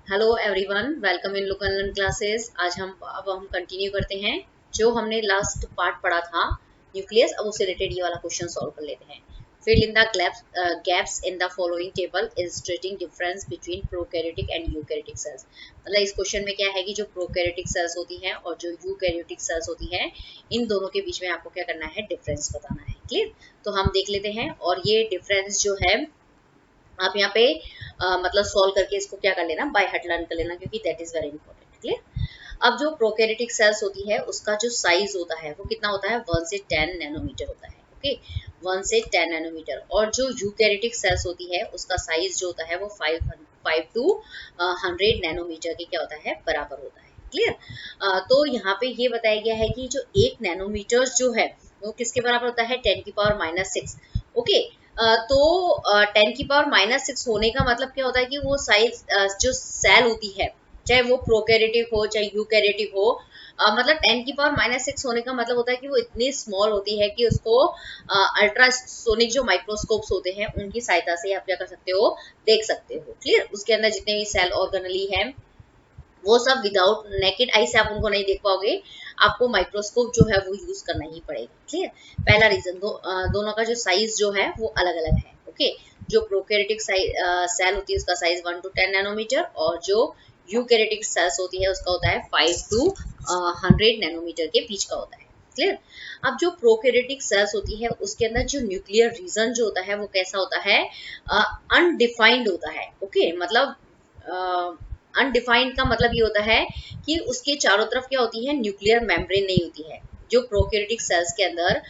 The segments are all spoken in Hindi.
Hello everyone, welcome in look and learn classes. आज हम कंटिन्यू करते हैं जो हमने लास्ट पार्ट पढ़ा था न्यूक्लियस। अब उससे रिलेटेड ये वाला क्वेश्चन सॉल्व कर लेते हैं। Fill in the gaps in the following table illustrating difference between prokaryotic and eukaryotic cells. मतलब इस क्वेश्चन में क्या है कि जो प्रोकैरियोटिक सेल्स होती हैं और जो यूकैरियोटिक सेल्स होती हैं, इन दोनों के बीच में आपको क्या करना है, डिफरेंस बताना है। क्लियर? तो हम देख लेते हैं। और ये डिफरेंस जो है आप यहाँ पे मतलब सॉल्व करके इसको क्या कर लेना, बाय हार्ट लर्न कर लेना, क्योंकि that is very important. Clear? अब जो प्रोकैरियोटिक सेल्स होती है उसका जो साइज होता है वो कितना होता है, 1 से 10 नैनोमीटर होता है। ओके, 1 से 10 नैनोमीटर। और जो यूकैरियोटिक सेल्स होती है उसका साइज जो होता है वो 5 टू 100 नैनोमीटर के क्या होता है, बराबर होता है। क्लियर? तो यहाँ पे ये बताया गया है कि जो 1 नैनोमीटर जो है वो किसके बराबर होता है, 10 की पावर -6। ओके, तो 10 की पावर -6 होने का मतलब क्या होता है कि वो साइज जो सेल होती है, चाहे वो प्रोकैरियोटिक हो चाहे यूकैरियोटिक हो, मतलब 10 की पावर -6 होने का मतलब होता है कि वो इतनी स्मॉल होती है कि उसको अल्ट्रासोनिक जो माइक्रोस्कोप्स होते हैं उनकी सहायता से आप क्या कर सकते हो, देख सकते हो। क्लियर? उसके अंदर जितने भी सेल ऑर्गेनली है वो सब विदाउट नेकेड आई से आप उनको नहीं देख पाओगे, आपको माइक्रोस्कोप जो है वो यूज करना ही पड़ेगा। क्लियर? पहला रीजन दोनों का जो साइज जो है वो अलग अलग है। ओके, जो प्रोकैरियोटिक सेल होती है उसका साइज 1 टू 10 नैनोमीटर, और जो यूकैरियोटिक सेल्स होती है उसका होता है 5 टू 100 नैनोमीटर के बीच का होता है। क्लियर? अब जो प्रोकैरियोटिक सेल्स होती है उसके अंदर जो न्यूक्लियर रीजन जो होता है वो कैसा होता है, अनडिफाइंड होता है। ओके, मतलब अनडिफाइंड का मतलब ये होता है कि उसके चारों तरफ क्या होती है, न्यूक्लियर मेम्ब्रेन नहीं होती है। जो प्रोकैरियोटिक सेल्स के अंदर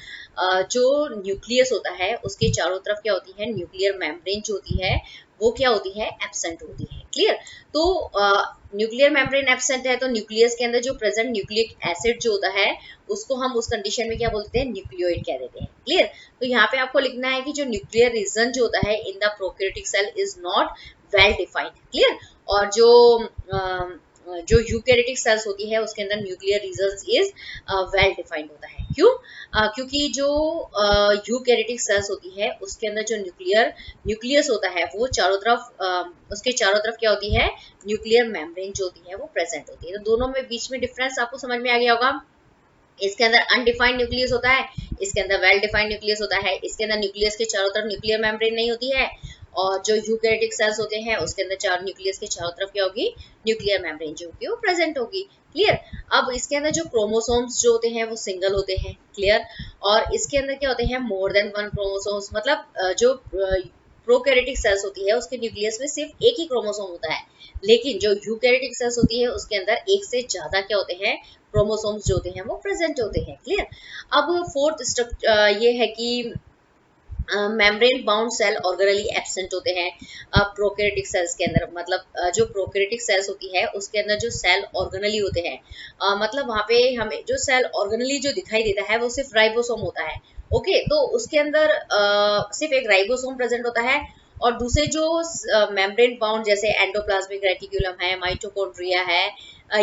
जो न्यूक्लियस होता है उसके चारों तरफ क्या होती है, न्यूक्लियर मेम्ब्रेन जो होती है वो क्या होती है, एब्सेंट होती है। क्लियर? तो न्यूक्लियर मेम्ब्रेन एब्सेंट है तो न्यूक्लियस के अंदर जो प्रेजेंट न्यूक्लिक एसिड जो होता है उसको हम उस कंडीशन में क्या बोलते हैं, न्यूक्लियोइड कह देते हैं। क्लियर? तो यहाँ पे आपको लिखना है कि जो न्यूक्लियर रीजन जो होता है in the prokaryotic cell is not well defined. Clear? और जो यूकैरियोटिक सेल्स होती है उसके अंदर nuclear region is well defined होता है। क्यों? क्योंकि जो यूकैरियोटिक सेल्स होती है उसके अंदर जो न्यूक्लियस होता है वो चारों तरफ उसके चारों तरफ क्या होती है, न्यूक्लियर मेम्ब्रेन जो होती है वो प्रेजेंट होती है। तो दोनों में बीच में डिफरेंस आपको समझ में आ गया होगा। इसके अंदर अनडिफाइंड न्यूक्लियस होता है, इसके अंदर वेल डिफाइंड न्यूक्लियस होता है। इसके अंदर न्यूक्लियस के चारों तरफ न्यूक्लियर मेम्ब्रेन नहीं होती है, और जो यूकैरियोटिक सेल्स होते हैं उसके अंदर चार न्यूक्लियस के चारों तरफ क्या होगी, न्यूक्लियर मेम्ब्रेन जो होगी वो प्रेजेंट होगी। क्लियर? अब इसके अंदर जो क्रोमोसोम्स जो होते हैं वो सिंगल होते हैं। क्लियर? और इसके अंदर क्या होते हैं, मोर देन 1 क्रोमोसोम्स। मतलब जो प्रोकैरियोटिक सेल्स होती है उसके न्यूक्लियस में सिर्फ एक ही क्रोमोसोम होता है, लेकिन जो यूकैरियोटिक सेल्स होती है उसके अंदर एक से ज्यादा क्या होते हैं, क्रोमोसोम्स जो होते हैं वो प्रेजेंट होते हैं। क्लियर? अब फोर्थ स्टेप ये है कि membrane bound cell organelle absent होते हैं प्रोकैरियोटिक सेल्स के अंदर। मतलब जो प्रोकैरियोटिक सेल्स होती है उसके अंदर जो सेल ऑर्गेनली होते हैं, मतलब वहां पे हमें जो सेल ऑर्गेनली जो दिखाई देता है वो सिर्फ राइबोसोम होता है। ओके, तो उसके अंदर सिर्फ एक राइबोसोम प्रेजेंट होता है, और दूसरे जो मेम्ब्रेन बाउंड जैसे एंडोप्लाज्मिक रेटिकुलम है, माइटोकॉन्ड्रिया है,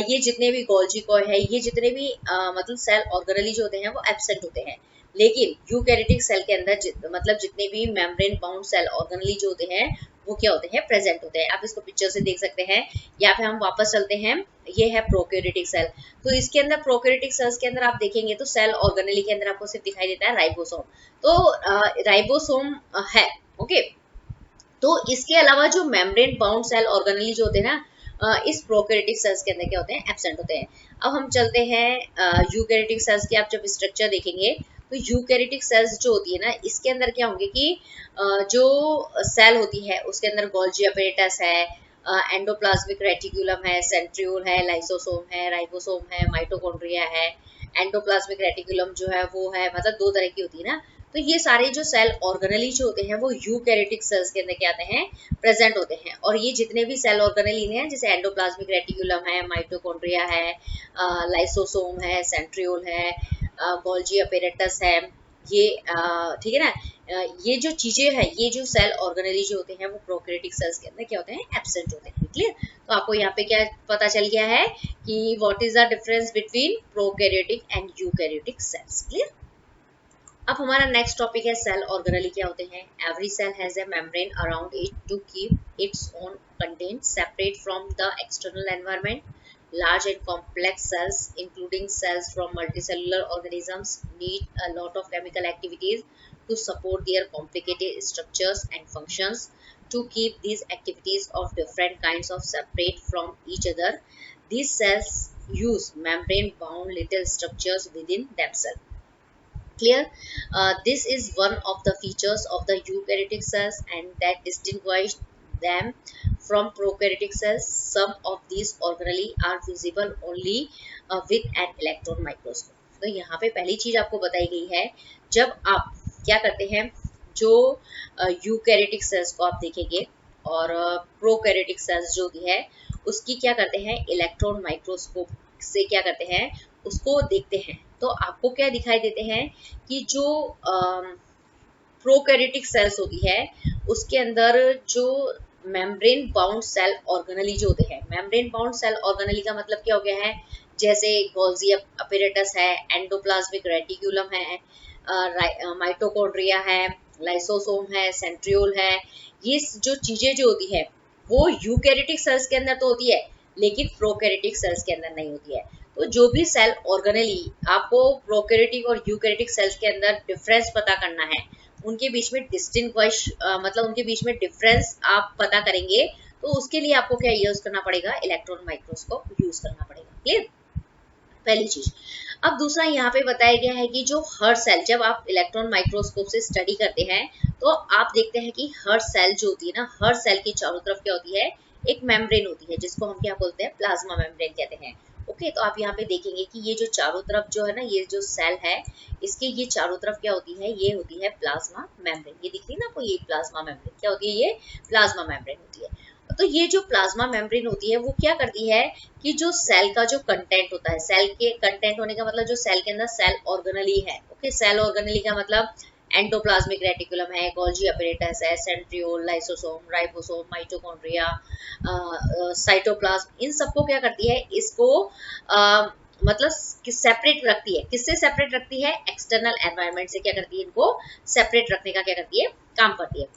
ये जितने भी गोल्जी कॉय है, ये जितने भी मतलब सेल ऑर्गेनली जो होते हैं वो एब्सेंट होते हैं। लेकिन यूकैरियोटिक सेल के अंदर मतलब जितने भी मेम्ब्रेन बाउंड सेल ऑर्गेनली जो होते हैं वो क्या होते हैं, प्रेजेंट होते हैं। आप इसको पिक्चर से देख सकते हैं, या फिर हम वापस चलते हैं, ये है प्रोकैरियोटिक सेल। तो इसके अंदर प्रोकैरियोटिक सेल्स के अंदर आप देखेंगे तो सेल ऑर्गेनली के अंदर आपको सिर्फ दिखाई देता है राइबोसोम। तो राइबोसोम है। ओके, तो इसके अलावा जो मेम्ब्रेन बाउंड सेल ऑर्गेनली जो होते हैं ना, इस प्रोकैरियोटिक सेल्स के अंदर क्या होते हैं, एब्सेंट होते हैं। अब हम चलते हैं यूकैरियोटिक सेल्स के। आप जब स्ट्रक्चर देखेंगे तो यूकैरियोटिक सेल्स जो होती है ना इसके अंदर क्या होंगे कि जो सेल होती है उसके अंदर गोल्जी अपैरेटस है, एंडोप्लाज्मिक रेटिकुलम है, सेंट्रियोल है, लाइसोसोम है, राइबोसोम है, माइटोकॉन्ड्रिया है। एंडोप्लाज्मिक रेटिकुलम जो है वो है, मतलब दो तरह की होती है ना। तो ये सारे जो सेल ऑर्गेनली जो होते हैं वो यूकैरियोटिक सेल्स के अंदर क्या आते हैं, प्रेजेंट होते हैं। और ये जितने भी सेल ऑर्गेनली हैं जैसे एंडोप्लाज्मिक रेटिकुलम है, माइटोकॉन्ड्रिया है, लाइसोसोम है, सेंट्रियोल है, गोल्जी अपैरेटस है, ये ठीक है ना, ये जो चीजें हैं, ये जो सेल ऑर्गेनली जो होते हैं वो प्रोकैरियोटिक सेल्स के अंदर क्या होते हैं, एब्सेंट होते हैं। क्लियर? तो आपको यहाँ पे क्या पता चल गया है कि what is the difference between prokaryotic and eukaryotic cells. Clear? अब हमारा नेक्स्ट टॉपिक है सेल ऑर्गेनली क्या होते हैं। Every cell has a membrane around it to keep its own contained, separate from the external environment. Large and complex cells, including cells from multicellular organisms, need a lot of chemical activities to support their complicated structures and functions. To keep these activities of different kinds of separate from each other, these cells use membrane-bound little structures within themselves. Clear? This is one of the features of the eukaryotic cells and that distinguish them from prokaryotic cells. Some of these organelles are visible only with an electron microscope. तो यहाँ पे पहली चीज आपको बताई गई है, जब आप क्या करते हैं, जो यूकैरियोटिक सेल्स को आप देखेंगे और प्रोकैरियोटिक सेल्स जो भी है उसकी क्या करते हैं, इलेक्ट्रॉन माइक्रोस्कोप से क्या करते हैं, उसको देखते हैं, तो आपको क्या दिखाई देते हैं कि जो प्रोकैरियोटिक सेल्स होती है उसके अंदर जो मेम्ब्रेन बाउंड सेल ऑर्गेनेली जो होते हैं, मेम्ब्रेन बाउंड सेल ऑर्गेनेली का मतलब क्या हो गया है, जैसे गोल्जी अपैरेटस है, एंडोप्लाज्मिक रेटिक्यूलम है, माइटोकॉन्ड्रिया है, लाइसोसोम है, सेंट्रियोल है, ये जो चीजें जो होती है वो यूकैरियोटिक सेल्स के अंदर तो होती है लेकिन प्रोकैरियोटिक सेल्स के अंदर नहीं होती है। तो जो भी सेल ऑर्गेनेली आपको प्रोकैरियोटिक और यूकैरियोटिक सेल्स के अंदर डिफरेंस पता करना है, उनके बीच में डिस्टिंग्विश मतलब उनके बीच में डिफरेंस आप पता करेंगे, तो उसके लिए आपको क्या यूज करना पड़ेगा, इलेक्ट्रॉन माइक्रोस्कोप यूज करना पड़ेगा। क्लियर? पहली चीज। अब दूसरा यहाँ पे बताया गया है कि जो हर सेल, जब आप इलेक्ट्रॉन माइक्रोस्कोप से स्टडी करते हैं तो आप देखते हैं कि हर सेल जो होती है ना, हर सेल के चारों तरफ क्या होती है, एक मेम्ब्रेन होती है जिसको हम क्या बोलते हैं, प्लाज्मा मेम्ब्रेन कहते हैं। ओके, तो आप यहाँ पे देखेंगे कि ये जो चारों तरफ जो है ना, ये जो सेल है इसके ये चारों तरफ क्या होती है, ये होती है प्लाज्मा मेम्ब्रेन। ये दिख रही है ना आपको, ये प्लाज्मा मेम्ब्रेन क्या होती है, ये प्लाज्मा मेम्ब्रेन होती है। तो ये जो प्लाज्मा मेम्ब्रेन होती है वो क्या करती है कि जो सेल का जो कंटेंट होता है, सेल के कंटेंट होने का मतलब जो सेल के अंदर सेल ऑर्गेनेली है, ओके, सेल ऑर्गेनेली का मतलब एंडोप्लाज्मिक रेटिकुलम है, गोल्जी अपैरेटस है, centriole, lysosome, ribosome, mitochondria, cytoplasm, इन सबको क्या करती है, इसको मतलब सेपरेट रखती है। किससे सेपरेट रखती है, एक्सटर्नल एनवायरनमेंट से क्या करती है, इनको सेपरेट रखने का क्या करती है, काम करती है।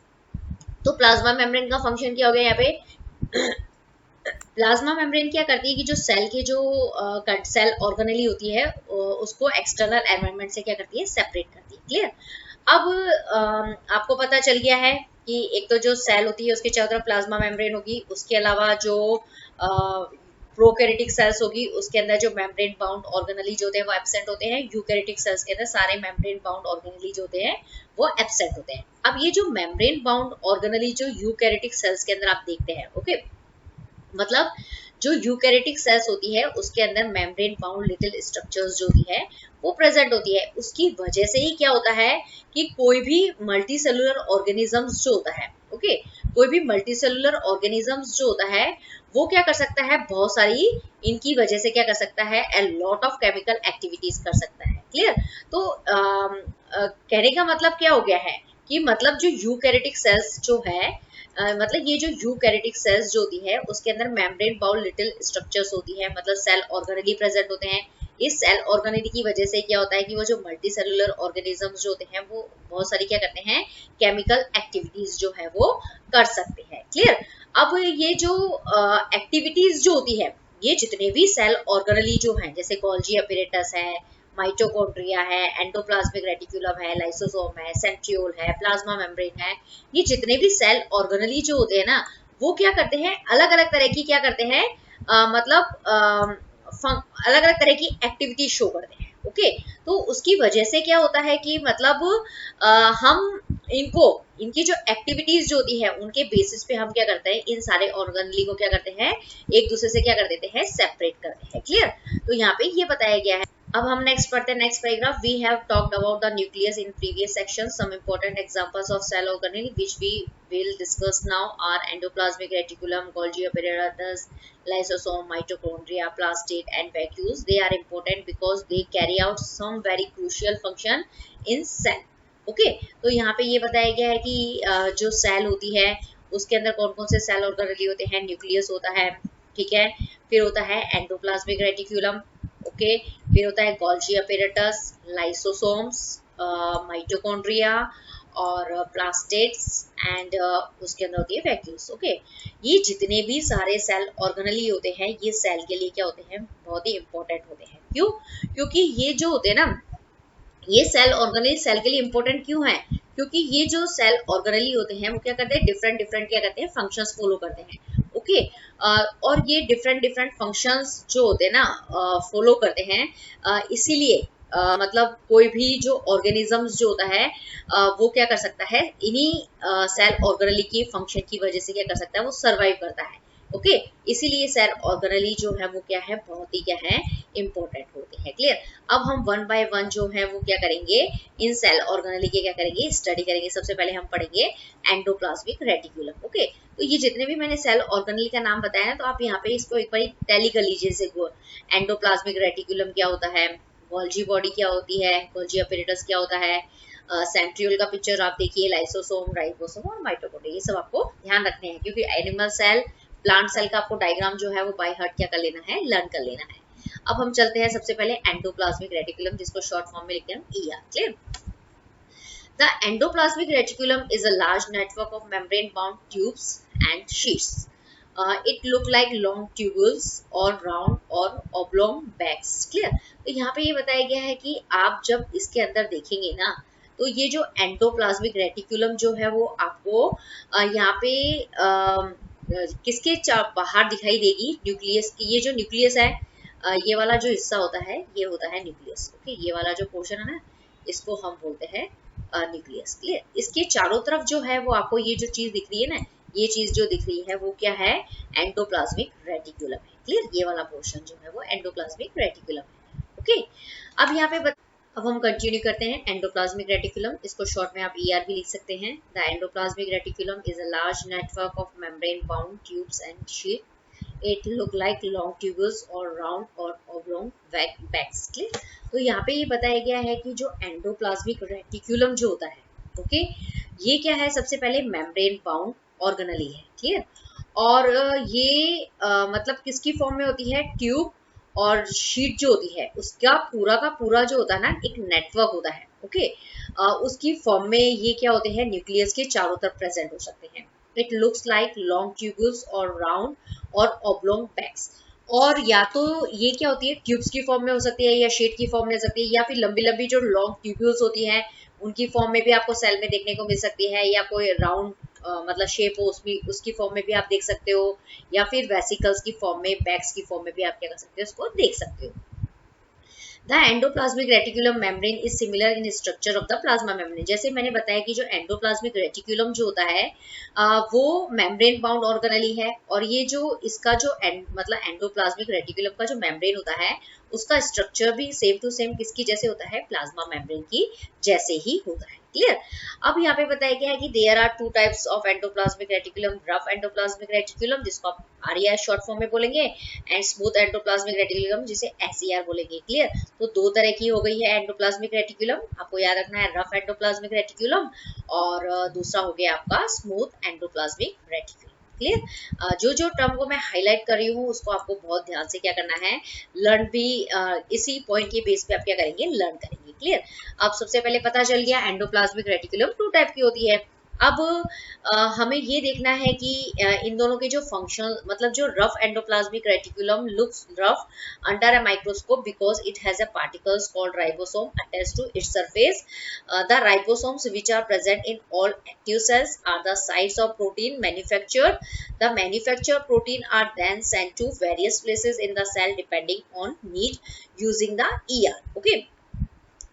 तो प्लाज्मा मेम्ब्रेन का फंक्शन क्या हो गया यहाँ पे, प्लाज्मा मेम्ब्रेन क्या करती है कि जो सेल के जो सेल ऑर्गेनेली होती है उसको एक्सटर्नल एनवायरनमेंट से क्या करती है, सेपरेट करती है। क्लियर? अब आपको पता चल गया है कि एक तो जो सेल होती है उसके चारों तरफ प्लाज्मा मेम्ब्रेन होगी, उसके अलावा जो प्रोकैरियोटिक सेल्स होगी उसके अंदर जो मेम्ब्रेन बाउंड ऑर्गेनेली जो होते हैं वो एब्सेंट होते हैं, यूकैरियोटिक सेल्स के अंदर सारे मेम्ब्रेन बाउंड ऑर्गेनेली जो होते हैं वो एब्सेंट होते हैं। अब ये जो मेम्ब्रेन बाउंड ऑर्गेनेली जो यूकैरियोटिक सेल्स के अंदर आप देखते हैं, ओके, मतलब जो यूकैरियोटिक सेल्स होती है उसके अंदर मेम्ब्रेन बाउंड लिटिल स्ट्रक्चर्स जो भी है वो प्रेजेंट होती है। उसकी वजह से ही क्या होता है कि कोई भी मल्टी सेलुलर ऑर्गेनिजम्स जो होता है, ओके, कोई भी मल्टी सेलुलर ऑर्गेनिजम्स जो होता है वो क्या कर सकता है, बहुत सारी इनकी वजह से क्या कर सकता है, a lot of chemical activities कर सकता है। क्लियर? तो कहने का मतलब क्या हो गया है कि मतलब जो यूकैरियोटिक सेल्स जो है मतलब ये जो यूकैरियोटिक सेल्स जो होती है उसके अंदर मेम्ब्रेन बाउंड लिटिल स्ट्रक्चर्स होती है, मतलब सेल ऑर्गेनेली प्रेजेंट होते हैं। इस सेल ऑर्गेनेली की वजह से क्या होता है कि वो जो मल्टी सेलुलर ऑर्गेनिजम्स जो होते हैं वो बहुत सारी क्या करते हैं, केमिकल एक्टिविटीज जो है वो कर सकते हैं। क्लियर? अब ये जो एक्टिविटीज जो होती है, ये जितने भी सेल ऑर्गेनेली जो हैं, जैसे गोल्जी अपैरेटस है, माइटोकॉन्ड्रिया है, एंडोप्लाज्मिक रेटिकुलम है, लाइसोसोम है, सेंट्रियोल है, प्लाज्मा मेम्ब्रेन है, ये जितने भी सेल ऑर्गेनेली जो होते हैं ना वो क्या करते हैं, अलग अलग तरह की क्या करते हैं, मतलब अलग अलग तरह की एक्टिविटी शो करते हैं। ओके, तो उसकी वजह से क्या होता है कि मतलब हम इनको, इनकी जो एक्टिविटीज जो होती है उनके बेसिस पे हम क्या करते हैं, इन सारे ऑर्गेनेली को क्या करते हैं, एक दूसरे से क्या कर देते हैं, सेपरेट करते हैं। क्लियर? तो यहाँ पे ये बताया गया है। अब हम नेक्स्ट पढ़ते हैं, next paragraph. We have talked about the nucleus in previous section. Some important examples of cell organelle which we will discuss now are endoplasmic reticulum, Golgi apparatus, lysosome, mitochondria, plastid and vacuoles. They are important because they carry out some very crucial function in cell. Okay, तो यहाँ पे ये बताया गया है कि जो सेल होती है उसके अंदर कौन कौन से सेल ऑर्गेनेली होते हैं, न्यूक्लियस होता है, ठीक है, फिर होता है एंडोप्लाज्मिक रेटिक्यूलम, ओके, फिर होता है गोल्जी अपैरेटस, लाइसोसोम्स, माइटोकॉन्ड्रिया और प्लास्टेट्स एंड उसके अंदर होती है वैक्यूल्स। ओके, ये जितने भी सारे सेल ऑर्गेनली होते हैं ये सेल के लिए क्या होते हैं, बहुत ही इंपॉर्टेंट होते हैं। क्यों? क्योंकि ये जो होते हैं ना, ये सेल ऑर्गेनली सेल के लिए इंपॉर्टेंट क्यों है? क्योंकि ये जो सेल ऑर्गेनली होते हैं वो क्या करते हैं, डिफरेंट डिफरेंट क्या करते हैं, फंक्शंस फॉलो करते हैं। ओके, और ये डिफरेंट डिफरेंट फंक्शंस जो होते हैं ना फॉलो करते हैं, इसीलिए मतलब कोई भी जो ऑर्गेनिजम्स जो होता है वो क्या कर सकता है, इन्हीं सेल ऑर्गेनली की फंक्शन की वजह से क्या कर सकता है, वो सर्वाइव करता है। ओके, इसीलिए सेल ऑर्गेनली जो है वो क्या है, बहुत ही क्या है, इंपॉर्टेंट होते हैं। क्लियर? अब हम वन बाय वन जो है वो क्या करेंगे, इन सेल ऑर्गेनली के क्या करेंगे, स्टडी करेंगे। सबसे पहले हम पढ़ेंगे एंडोप्लाज्मिक रेटिकुलम। ओके, तो ये जितने भी मैंने सेल ऑर्गेनली का नाम बताया ना, तो आप यहाँ पे इसको एक बार टैली कर लीजिए। जैसे एंडोप्लाज्मिक रेटिकुलम क्या होता है, गोल्जी बॉडी क्या होती है, गोल्जी अपैरेटस क्या होता है, सेंट्रियोल का पिक्चर आप देखिए, लाइसोसोम, राइबोसोम और माइटोकॉन्ड्रिया, ये सब आपको ध्यान रखने हैं। क्योंकि एनिमल सेल, प्लांट सेल का आपको डायग्राम जो है वो बाय हार्ट क्या कर लेना है, लर्न कर लेना है। अब हम चलते हैं सबसे पहले एंडोप्लाज्मिक रेटिकुलम, जिसको शॉर्ट फॉर्म में लिखते हैं ER। Clear? The endoplasmic reticulum is a large network of membrane-bound tubes and sheets. It look like long tubules or round or oblong bags. Clear? तो यहाँ पे ये बताया गया है कि आप जब इसके अंदर देखेंगे ना, तो ये जो एंडोप्लाज्मिक रेटिकुलम जो है वो आपको यहाँ पे किसके बाहर दिखाई देगी, न्यूक्लियस की। ये जो न्यूक्लियस है, ये वाला जो हिस्सा होता है ये होता है न्यूक्लियस। ओके, ये वाला जो पोर्शन है ना, इसको हम बोलते हैं न्यूक्लियस। क्लियर? इसके चारों तरफ जो है वो आपको ये जो चीज दिख रही है ना, ये चीज जो दिख रही है वो क्या है, एंडोप्लाज्मिक रेटिकुलम है। क्लियर? ये वाला पोर्शन जो है वो एंडोप्लाज्मिक रेटिकुलम है। ओके, अब यहाँ पे अब हम कंटिन्यू करते हैं एंडोप्लाज्मिक रेटिकुलम, इसको शॉर्ट में आप ER भी लिख सकते हैं। The endoplasmic reticulum is a large network of membrane bound tubes and sheet. It look like long tubules or round or oblong bags. Clear? तो यहाँ पे ये बताया गया है कि जो एंडोप्लाज्मिक रेटिकुलम जो होता है, ओके, ये क्या है, सबसे पहले मेम्ब्रेन बाउंड ऑर्गेनली है। क्लियर? और ये मतलब किसकी फॉर्म में होती है, ट्यूब और शीट जो होती है उसका पूरा का पूरा जो होता है ना, एक नेटवर्क होता है। ओके, उसकी फॉर्म में ये क्या होते हैं, न्यूक्लियस के चारों तरफ प्रेजेंट हो सकते हैं। It looks like long tubules or round और oblong bags. और या तो ये क्या होती है, ट्यूब्स की फॉर्म में हो सकती है, या शीट की फॉर्म में हो सकती है, या फिर लंबी लंबी जो लॉन्ग ट्यूब्यूल्स होती हैं उनकी फॉर्म में भी आपको सेल में देखने को मिल सकती है, या कोई राउंड मतलब शेप हो उसकी फॉर्म में भी आप देख सकते हो, या फिर वेसिकल्स की फॉर्म में, बैग्स की फॉर्म में भी आप क्या कर सकते हो, उसको देख सकते हो। The endoplasmic reticulum membrane is similar in structure of the plasma membrane. जैसे मैंने बताया कि जो एंडोप्लाज्मिक रेटिकुलम जो होता है वो मेम्ब्रेन बाउंड ऑर्गेनली है, और ये जो इसका जो मतलब एंडोप्लाज्मिक रेटिकुलम का जो मेम्ब्रेन होता है उसका स्ट्रक्चर भी सेम टू सेम किसकी जैसे होता है, प्लाज्मा मेम्ब्रेन की जैसे ही होता है। क्लियर? अब यहाँ पे बताया गया है कि there are two types of endoplasmic reticulum, rough endoplasmic reticulum जिसको आप RER शॉर्ट फॉर्म में बोलेंगे, एंड स्मूथ एंडोप्लाज्मिक रेटिकुलम जिसे SER बोलेंगे। क्लियर? तो दो तरह की हो गई है एंडोप्लाज्मिक रेटिकुलम, आपको याद रखना है, रफ एंडोप्लाज्मिक रेटिकुलम और दूसरा हो गया आपका स्मूथ एंडोप्लाज्मिक रेटिकुलम। क्लियर? जो जो टर्म को मैं हाईलाइट कर रही हूँ उसको आपको बहुत ध्यान से क्या करना है, लर्न भी इसी पॉइंट के बेस पे आप क्या करेंगे, लर्न करेंगे। क्लियर? अब सबसे पहले पता चल गया एंडोप्लाज्मिक रेटिकुलम टू टाइप की होती है। अब हमें ये देखना है कि इन दोनों के जो फंक्शन, मतलब जो rough endoplasmic reticulum looks rough under a microscope because it has a particles called ribosome attached to its surface. The ribosomes which are present in all active cells are the sites of protein manufactured. The manufactured protein are then sent to various places in the cell depending on need using the ER. Okay.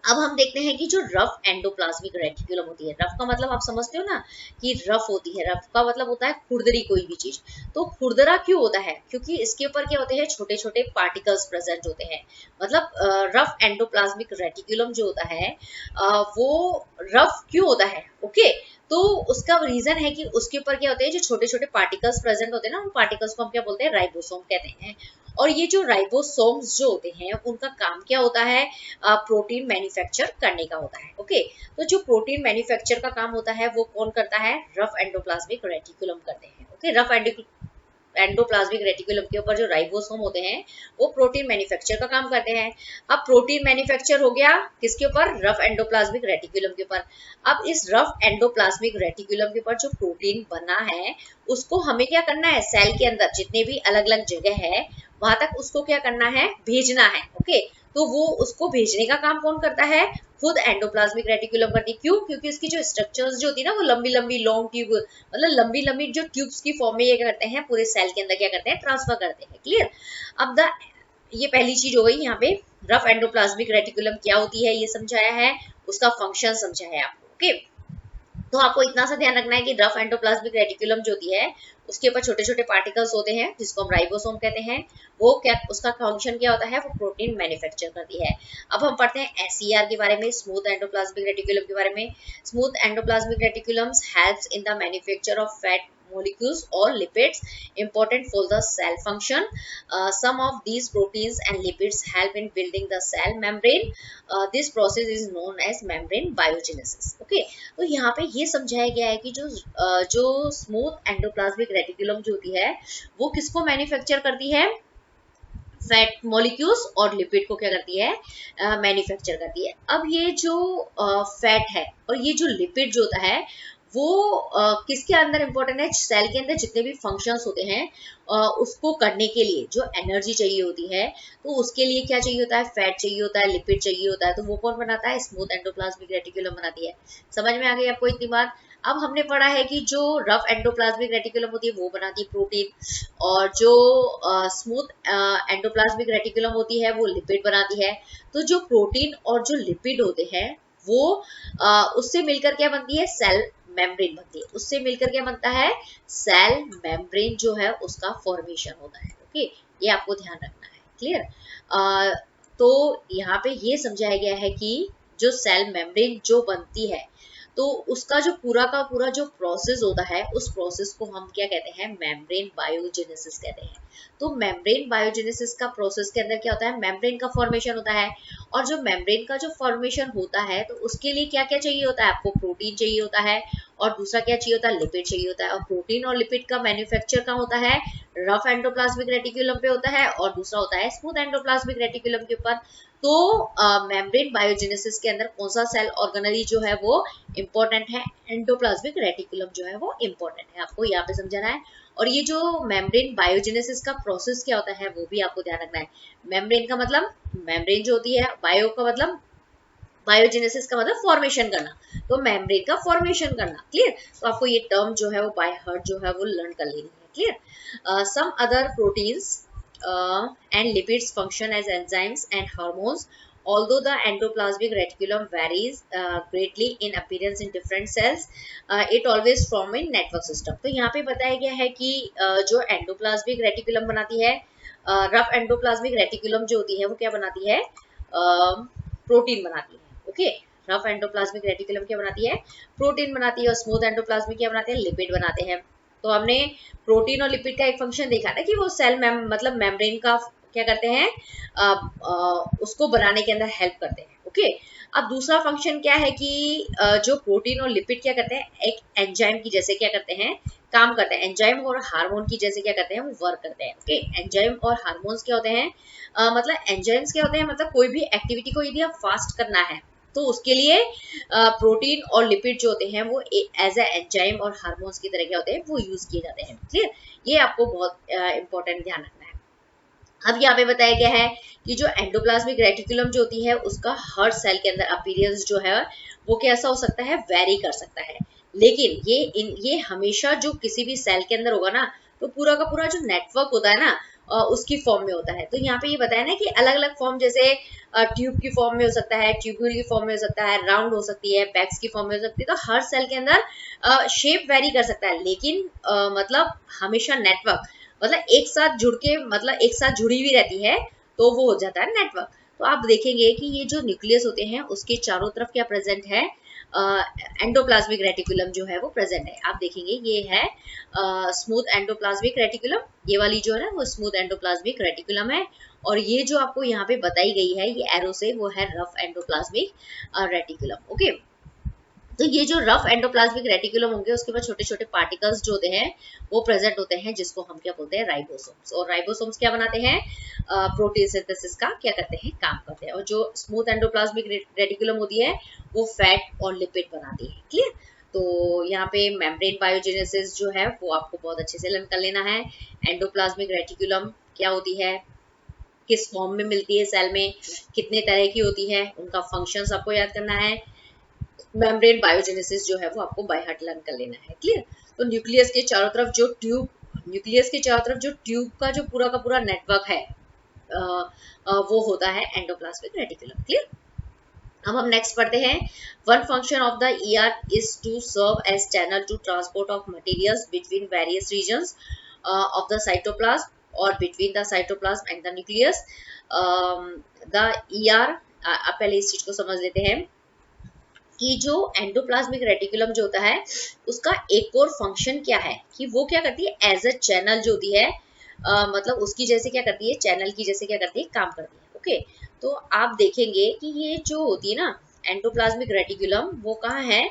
अब हम देखते हैं कि जो रफ एंडोप्लाज्मिक रेटिकुलम होती है, रफ का मतलब आप समझते हो ना कि रफ होती है, रफ का मतलब होता है खुरदरी कोई भी चीज। तो खुरदरा क्यों होता है, क्योंकि इसके ऊपर क्या होते हैं, छोटे छोटे पार्टिकल्स प्रेजेंट होते हैं। मतलब रफ एंडोप्लाज्मिक रेटिकुलम जो होता है वो रफ क्यों होता है, ओके, तो उसका रीजन है कि उसके ऊपर क्या होते हैं, जो छोटे छोटे पार्टिकल्स प्रेजेंट होते हैं ना, उन पार्टिकल्स को हम क्या बोलते हैं, राइबोसोम कहते हैं। और ये जो राइबोसोम्स जो होते हैं उनका काम क्या होता है, प्रोटीन मैन्युफैक्चर करने का होता है। ओके, तो जो प्रोटीन मैन्युफैक्चर का काम होता है वो कौन करता है, रफ एंडोप्लाज्मिक रेटिकुलम करते हैं। ओके, रफ एंडोप्लाज्मिक रेटिकुलम के ऊपर जो राइबोसोम होते हैं वो प्रोटीन मैन्युफैक्चर का काम करते हैं। अब प्रोटीन मैन्युफैक्चर हो गया किसके ऊपर, रफ एंडोप्लाज्मिक रेटिकुलम के ऊपर। अब इस रफ एंडोप्लाज्मिक रेटिकुलम के ऊपर जो प्रोटीन बना है उसको हमें क्या करना है, सेल के अंदर जितने भी अलग अलग जगह है वहां तक उसको क्या करना है, भेजना है। ओके, तो वो उसको भेजने का काम कौन करता है, खुद एंडोप्लाज्मिक रेटिकुलम करती है। क्यों, क्योंकि उसकी जो स्ट्रक्चर्स जो होती है ना वो लंबी लंबी लॉन्ग ट्यूब, मतलब लंबी लंबी जो ट्यूब्स की फॉर्म में ये करते हैं, पूरे सेल के अंदर क्या करते हैं, ट्रांसफर करते हैं। क्लियर। अब ये पहली चीज हो गई, यहाँ पे रफ एंडोप्लाज्मिक रेटिकुलम क्या होती है ये समझाया है, उसका फंक्शन समझाया है आपको। ओके, तो आपको इतना सा ध्यान रखना है कि रफ एंडोप्लाज्मिक रेटिकुलम जो होती है उसके ऊपर छोटे छोटे पार्टिकल्स होते हैं जिसको हम राइबोसोम कहते हैं। वो क्या, उसका फंक्शन क्या होता है, वो प्रोटीन मैन्युफैक्चर करती है। अब हम पढ़ते हैं एसईआर के बारे में, स्मूथ एंडोप्लाज्मिक रेटिकुलम के बारे में। Smooth endoplasmic reticulums helps in the manufacture of fat molecules or lipids important for the cell function. Some of these proteins and lipids help in building the cell membrane. This process is known as membrane biogenesis. Okay, तो यहाँ पे ये समझाया गया है कि जो स्मूथ एंडोप्लाज्मिक रेटिकुलम जो होती है वो किसको मैन्युफैक्चर करती है, फैट मॉलिक्यूल्स और लिपिड को क्या करती है, मैन्युफैक्चर करती है। अब ये जो फैट है और ये जो लिपिड जो होता है वो किसके अंदर इंपॉर्टेंट है, सेल के अंदर जितने भी फंक्शंस होते हैं उसको करने के लिए जो एनर्जी चाहिए होती है, तो उसके लिए क्या चाहिए होता है, फैट चाहिए होता है, लिपिड चाहिए होता है। तो वो कौन बनाता है, स्मूथ एंडोप्लाज्मिक रेटिकुलम बनाती है। समझ में आ गई आपको इतनी बात। अब हमने पढ़ा है कि जो रफ एंडोप्लाज्मिक रेटिकुलम होती है वो बनाती है प्रोटीन, और जो स्मूथ एंडोप्लाज्मिक रेटिकुलम होती है वो लिपिड बनाती है। तो जो प्रोटीन और जो लिपिड होते हैं वो उससे मिलकर क्या बनती है, सेल मेम्ब्रेन बनती है। उससे मिलकर क्या बनता है, सेल मेम्ब्रेन जो है उसका फॉर्मेशन होता है। ओके, ये आपको ध्यान रखना है। क्लियर। तो यहाँ पे ये समझाया गया है कि जो सेल मेम्ब्रेन जो बनती है तो उसका जो पूरा का पूरा जो प्रोसेस होता है उस प्रोसेस को हम क्या कहते हैं, मेम्ब्रेन बायोजेनेसिस कहते हैं। तो मेम्ब्रेन बायोजेनेसिस का प्रोसेस के अंदर क्या होता है, मेम्ब्रेन का फॉर्मेशन होता है। और जो मेम्ब्रेन का जो फॉर्मेशन होता है तो उसके लिए क्या क्या चाहिए होता है, आपको प्रोटीन चाहिए होता है, और दूसरा क्या चाहिए होता है, लिपिड चाहिए होता है। और प्रोटीन और लिपिड का मैन्युफैक्चर कहाँ होता है, रफ एंडोप्लाज्मिक रेटिकुलम पे होता है, और दूसरा होता है स्मूथ एंडोप्लाज्मिक रेटिकुलम के ऊपर। तो मेम्ब्रेन बायोजेनेसिस के अंदर कौन सा सेल ऑर्गेनेली जो है वो इंपॉर्टेंट है, एंडोप्लाज्मिक रेटिकुलम जो है वो इंपॉर्टेंट है, आपको यहाँ पे समझाना है। और ये जो मेम्ब्रेन बायोजेनेसिस का प्रोसेस क्या होता है वो भी आपको ध्यान रखना है। मेम्ब्रेन का मतलब मेम्ब्रेन जो होती है, बायो का मतलब बायोजेनेसिस का मतलब फॉर्मेशन करना, तो मेम्ब्रेन का फॉर्मेशन करना। क्लियर। तो आपको ये टर्म जो है वो बाय हार्ट जो है वो लर्न कर लेनी है। Clear. Some other proteins and lipids function as enzymes and hormones. Although the endoplasmic reticulum varies greatly in appearance in different cells, it always form a network system. तो यहाँ पे बताया गया है कि जो एंडोप्लाज्मिक रेटिकुलम बनाती है, रफ एंडोप्लाज्मिक रेटिकुलम जो होती है वो क्या बनाती है, प्रोटीन बनाती है। ओके, रफ एंडोप्लाज्मिक रेटिकुलम क्या बनाती है, प्रोटीन बनाती है, और स्मूथ एंडोप्लाज्मिक क्या बनाते हैं, लिपिड बनाते हैं। तो हमने प्रोटीन और लिपिड का एक फंक्शन देखा था कि वो सेल मतलब मेम्ब्रेन का क्या करते हैं, उसको बनाने के अंदर हेल्प करते हैं। ओके, अब दूसरा फंक्शन क्या है कि जो प्रोटीन और लिपिड क्या करते हैं, एक एंजाइम की जैसे क्या करते हैं, काम करते हैं। एंजाइम और हार्मोन की जैसे क्या करते हैं, वो वर्क करते हैं। ओके, एंजाइम और हार्मोन्स क्या होते हैं, मतलब एंजाइम्स क्या होते हैं, मतलब कोई भी एक्टिविटी को यदि आप फास्ट करना है तो उसके लिए प्रोटीन और लिपिड जो होते हैं वो एज ए एंजाइम और हार्मोन्स की तरह क्या होते हैं, वो यूज किए जाते हैं। क्लियर। ये आपको बहुत इंपॉर्टेंट ध्यान रखना है। अब यहाँ पे बताया गया है कि जो एंडोप्लाज्मिक रेटिकुलम जो होती है उसका हर सेल के अंदर अपीयरेंस जो है वो कैसा हो सकता है, वेरी कर सकता है। लेकिन ये हमेशा जो किसी भी सेल के अंदर होगा ना तो पूरा का पूरा जो नेटवर्क होता है ना उसकी फॉर्म में होता है। तो यहाँ पे ये बताया ना कि अलग अलग फॉर्म, जैसे ट्यूब की फॉर्म में हो सकता है, ट्यूब्यूल की फॉर्म में हो सकता है, राउंड हो सकती है, बैग्स की फॉर्म में हो सकती है। तो हर सेल के अंदर शेप वेरी कर सकता है, लेकिन मतलब हमेशा नेटवर्क मतलब एक साथ जुड़ के, मतलब एक साथ जुड़ी हुई रहती है, तो वो हो जाता है नेटवर्क। तो आप देखेंगे कि ये जो न्यूक्लियस होते हैं उसके चारों तरफ क्या प्रेजेंट है, एंडोप्लाज्मिक रेटिकुलम जो है वो प्रेजेंट है। आप देखेंगे ये है स्मूथ एंडोप्लाज्मिक रेटिकुलम, ये वाली जो है ना वो स्मूथ एंडोप्लाज्मिक रेटिकुलम है, और ये जो आपको यहाँ पे बताई गई है ये एरो से, वो है रफ एंडोप्लाज्मिक रेटिकुलम। ओके, तो ये जो रफ एंडोप्लाज्मिक रेटिकुलम होंगे उसके बाद छोटे छोटे पार्टिकल्स जो होते हैं वो प्रेजेंट होते हैं, जिसको हम क्या बोलते हैं, राइबोसोम्स। और राइबोसोम्स क्या बनाते हैं, प्रोटीन सिंथेसिस का क्या करते हैं, काम करते हैं। और जो स्मूथ एंडोप्लाज्मिक रेटिकुलम होती है वो फैट और लिपिड बनाती है। क्लियर। तो यहाँ पे मेम्ब्रेन बायोजेनेसिस जो है वो आपको बहुत अच्छे से लर्न कर लेना है। एंडोप्लाज्मिक रेटिकुलम क्या होती है, किस फॉर्म में मिलती है सेल में, कितने तरह की होती है, उनका फंक्शंस आपको याद करना है। मेम्ब्रेन बायोजेनेसिस जो है वो आपको बाय हार्ट लर्न कर लेना है। क्लियर। तो न्यूक्लियस के चारों तरफ जो ट्यूब का जो पूरा का पूरा नेटवर्क है वो होता है एंडोप्लाज्मिक रेटिकुलम। क्लियर। अब हम नेक्स्ट पढ़ते हैं। One function of the ER is to serve as channel to transport of materials between various regions of the cytoplasm और between the cytoplasm and the nucleus. The ER, अब पहले इस चीज को समझ लेते हैं कि जो एंडोप्लाज्मिक रेटिकुलम जो होता है उसका एक और फंक्शन क्या है कि वो क्या करती है, एज अ चैनल जो होती है, मतलब उसकी जैसे क्या करती है, चैनल की जैसे क्या करती है, काम करती है। ओके। तो आप देखेंगे कि ये जो होती है ना एंडोप्लाज्मिक रेटिकुलम, वो कहाँ है,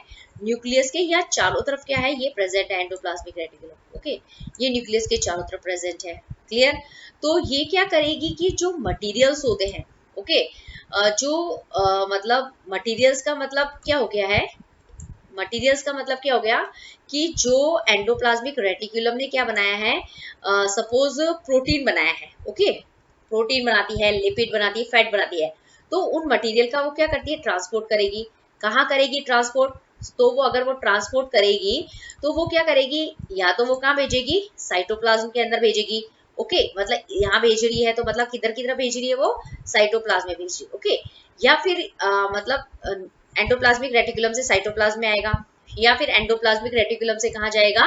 न्यूक्लियस के या चारों तरफ क्या है, ये प्रेजेंट है एंडोप्लाज्मिक रेटिकुलम। ओके। ये न्यूक्लियस के चारों तरफ प्रेजेंट है। क्लियर। तो ये क्या करेगी कि जो मटीरियल्स होते हैं, ओके, जो मतलब मटेरियल्स का मतलब क्या हो गया है, मटेरियल्स का मतलब क्या हो गया कि जो एंडोप्लाज्मिक रेटिकुलम ने क्या बनाया है, सपोज प्रोटीन बनाया है। ओके। प्रोटीन बनाती है, लिपिड बनाती है, फैट बनाती है। तो उन मटेरियल का वो क्या करती है, ट्रांसपोर्ट करेगी। कहाँ करेगी ट्रांसपोर्ट, तो वो अगर वो ट्रांसपोर्ट करेगी तो वो क्या करेगी, या तो वो कहाँ भेजेगी, साइटोप्लाज्म के अंदर भेजेगी। ओके। मतलब यहाँ भेज रही है तो मतलब किधर की तरफ भेज रही है, वो साइटोप्लाज्म में भेज रही है। ओके। या फिर मतलब एंडोप्लाज्मिक रेटिकुलम से साइटोप्लाज्म में आएगा, या फिर एंडोप्लाज्मिक रेटिकुलम से कहाँ जाएगा,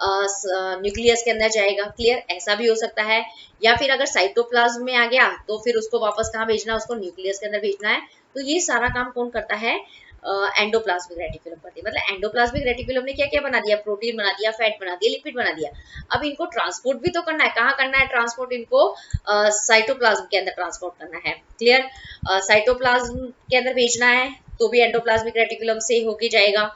न्यूक्लियस के अंदर जाएगा। क्लियर। ऐसा भी हो सकता है। या फिर अगर साइटोप्लाज्म में आ गया तो फिर उसको वापस कहाँ भेजना, उसको न्यूक्लियस के अंदर भेजना है। तो ये सारा काम कौन करता है, एंडोप्लाज्मिक रेटिकुलम करती है। मतलब एंडोप्लाज्मिक रेटिकुलम ने क्या क्या बना दिया, प्रोटीन बना दिया, फैट बना दिया, लिपिड बना दिया। अब इनको ट्रांसपोर्ट भी तो करना है, कहाँ करना है ट्रांसपोर्ट, इनको साइटोप्लाज्म के अंदर ट्रांसपोर्ट करना है। क्लियर। साइटोप्लाज्म के अंदर भेजना है तो भी एंडोप्लाज्मिक रेटिकुलम से होके जाएगा,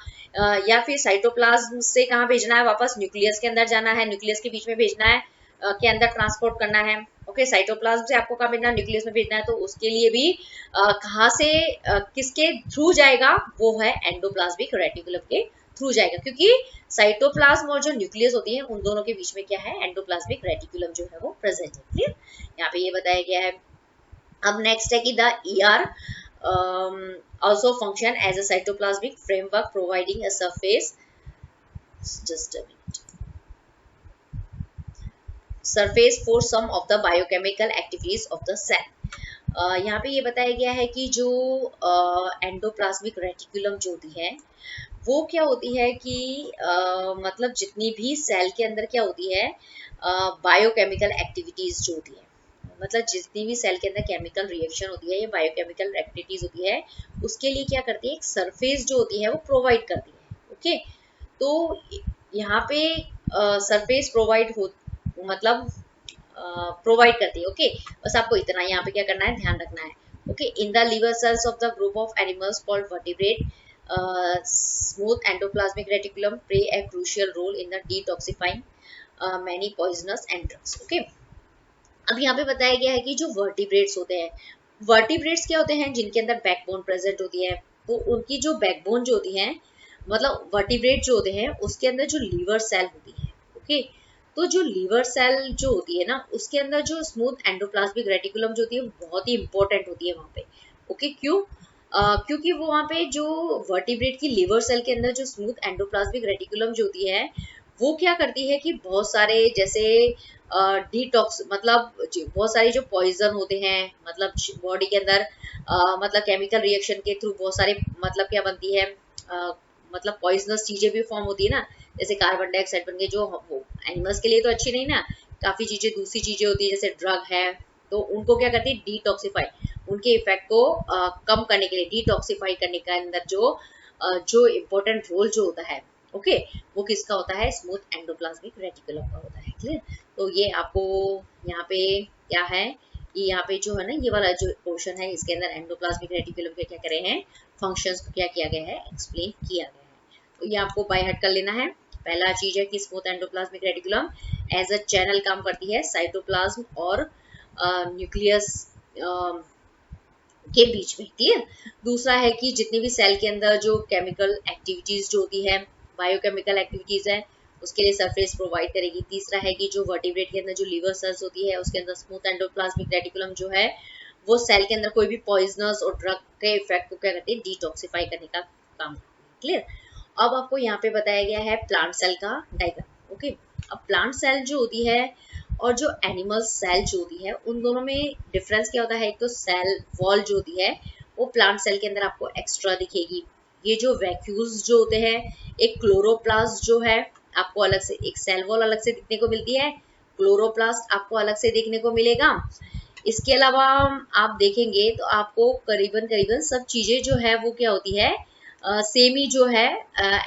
या फिर साइटोप्लाज्म से कहाँ भेजना है, वापस न्यूक्लियस के अंदर जाना है, न्यूक्लियस के बीच में भेजना है, के अंदर ट्रांसपोर्ट करना है। ओके। साइटोप्लाज्म से आपको कहाँ भेजना है, न्यूक्लियस में भेजना है। तो उसके लिए भी कहाँ से किसके थ्रू जाएगा, वो है एंडोप्लाज्मिक रेटिकुलम के थ्रू जाएगा, क्योंकि साइटोप्लाज्म और जो न्यूक्लियस होती है उन दोनों के बीच में क्या है, एंडोप्लाज्मिक रेटिकुलम जो है वो प्रेजेंट है। क्लियर। यहाँ पे ये बताया गया है। अब नेक्स्ट है कि the ER also function as a cytoplasmic framework providing a surface, just a minute, surface for some of the biochemical activities of the cell। यहाँ पे ये बताया गया है कि जो एंडोप्लाज्मिक रेटिकुलम जो होती है वो क्या होती है कि मतलब जितनी भी सेल के अंदर क्या होती है, बायोकेमिकल एक्टिविटीज जो होती है, मतलब जितनी भी सेल के अंदर केमिकल रिएक्शन होती है या बायोकेमिकल एक्टिविटीज होती है, उसके लिए क्या करती है, एक सरफेस जो होती है वो प्रोवाइड करती है। ओके। तो यहाँ पे सरफेस प्रोवाइड हो मतलब प्रोवाइड करती है। ओके। बस आपको इतना यहाँ पे क्या करना है, ध्यान रखना है। Okay. In the liver cells of the group of animals called vertebrate, smooth endoplasmic reticulum play a crucial role in the detoxifying many poisonous and drugs। Okay। अब यहाँ पे बताया गया है कि जो वर्टिब्रेट्स होते हैं, वर्टिब्रेट्स क्या होते हैं, जिनके अंदर बैकबोन प्रेजेंट होती है। तो उनकी जो बैकबोन जो होती है, मतलब वर्टिब्रेट जो होते हैं उसके अंदर जो लीवर सेल होती है। ओके। तो जो लीवर सेल जो होती है ना, उसके अंदर जो स्मूथ एंडोप्लाज्मिक रेटिकुलम जो होती है बहुत ही इंपॉर्टेंट होती है वहां पे। ओके। क्यों? क्योंकि वो वहाँ पे जो वर्टिब्रेट की लीवर सेल के अंदर जो स्मूथ एंडोप्लाज्मिक रेटिकुलम जो होती है वो क्या करती है कि बहुत सारे जैसे डिटॉक्स, मतलब बहुत सारे जो पॉइजन होते हैं, मतलब बॉडी के अंदर मतलब केमिकल रिएक्शन के थ्रू बहुत सारे मतलब क्या बनती है, मतलब पॉइजनस चीजें भी फॉर्म होती है ना, जैसे कार्बन डाइऑक्साइड बन गई, जो एनिमल्स के लिए तो अच्छी नहीं ना, काफी चीजें दूसरी चीजें होती है जैसे ड्रग है, तो उनको क्या करती है, डिटॉक्सिफाई, उनके इफेक्ट को कम करने के लिए, डिटॉक्सिफाई करने के अंदर जो इम्पोर्टेंट रोल जो होता है, ओके, वो किसका होता है, स्मूथ एंडोप्लाज्मिक रेटिकुलम का होता है। क्लियर। तो ये आपको यहाँ पे क्या है, ये यहाँ पे जो है ना, ये वाला जो पोर्शन है, इसके अंदर एंडोप्लाज्मिक रेटिकुलम के क्या करे हैं, फंक्शंस को क्या किया गया है, एक्सप्लेन किया गया है। तो ये आपको बाय हार्ट कर लेना है। पहला चीज है कि smooth endoplasmic reticulum as a channel काम करती है साइटोप्लाज्म और न्यूक्लियस के बीच में, क्लियर। दूसरा है कि जितनी भी सेल के अंदर जो केमिकल एक्टिविटीज जो होती है, बायोकेमिकल एक्टिविटीज है, उसके लिए सरफेस प्रोवाइड करेगी। तीसरा है कि जो वर्टिब्रेट के अंदर जो लिवर सेल्स होती है, उसके अंदर स्मूथ एंडोप्लाज्मिक रेटिकुलम जो है वो सेल के अंदर कोई भी पॉइजनस और ड्रग के इफेक्ट को क्या करते हैं, डिटॉक्सिफाई करने का काम करते हैं, क्लियर। अब आपको यहाँ पे बताया गया है प्लांट सेल का डायग्राम। ओके, अब प्लांट सेल जो होती है और जो एनिमल सेल जो होती है, उन दोनों में डिफरेंस क्या होता है। एक तो सेल वॉल जो होती है वो प्लांट सेल के अंदर आपको एक्स्ट्रा दिखेगी। ये जो वैक्यूल्स जो होते हैं, एक क्लोरोप्लास्ट जो है आपको अलग से, एक सेल वॉल अलग से दिखने को मिलती है, क्लोरोप्लास्ट आपको अलग से देखने को मिलेगा। इसके अलावा आप देखेंगे तो आपको करीबन करीबन सब चीजें जो है वो क्या होती है, सेम ही जो है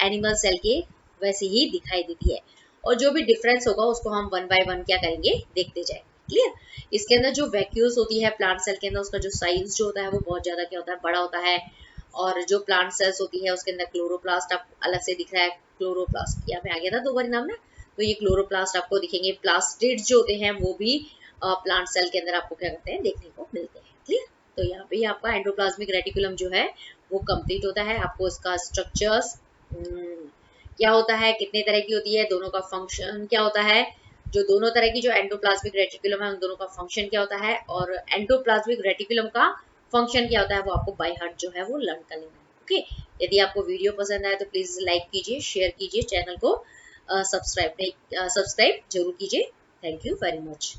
एनिमल सेल के वैसे ही दिखाई देती है। और जो भी डिफरेंस होगा उसको हम वन बाय वन क्या करेंगे, देखते जाएंगे, क्लियर। इसके अंदर जो वैक्यूल्स होती है प्लांट सेल के अंदर, उसका जो साइज जो होता है वो बहुत ज्यादा क्या होता है, बड़ा होता है। और जो प्लांट सेल्स होती है उसके अंदर क्लोरोप्लास्ट आपको अलग से दिख रहा है, क्लोरोप्लास्ट यहाँ पे आ गया था दो बार नाम में, तो ये क्लोरोप्लास्ट आपको दिखेंगे। प्लास्टिड्स जो होते हैं वो भी प्लांट सेल के अंदर आपको क्या करते हैं, देखने को मिलते हैं, क्लियर। तो यहाँ पे आपका एंडोप्लाज्मिक रेटिकुलम जो है वो कंप्लीट होता है। आपको इसका स्ट्रक्चर्स क्या होता है, कितने तरह की होती है, दोनों का फंक्शन क्या होता है, जो दोनों तरह की जो एंडोप्लाज्मिक रेटिकुलम है उन दोनों का फंक्शन क्या होता है, और एंडोप्लाज्मिक रेटिकुलम का फंक्शन क्या होता है, वो आपको बाय हार्ट जो है वो लर्न कर लेना है। ओके, यदि आपको वीडियो पसंद आए तो प्लीज लाइक कीजिए, शेयर कीजिए, चैनल को सब्सक्राइब जरूर कीजिए। Thank you very much.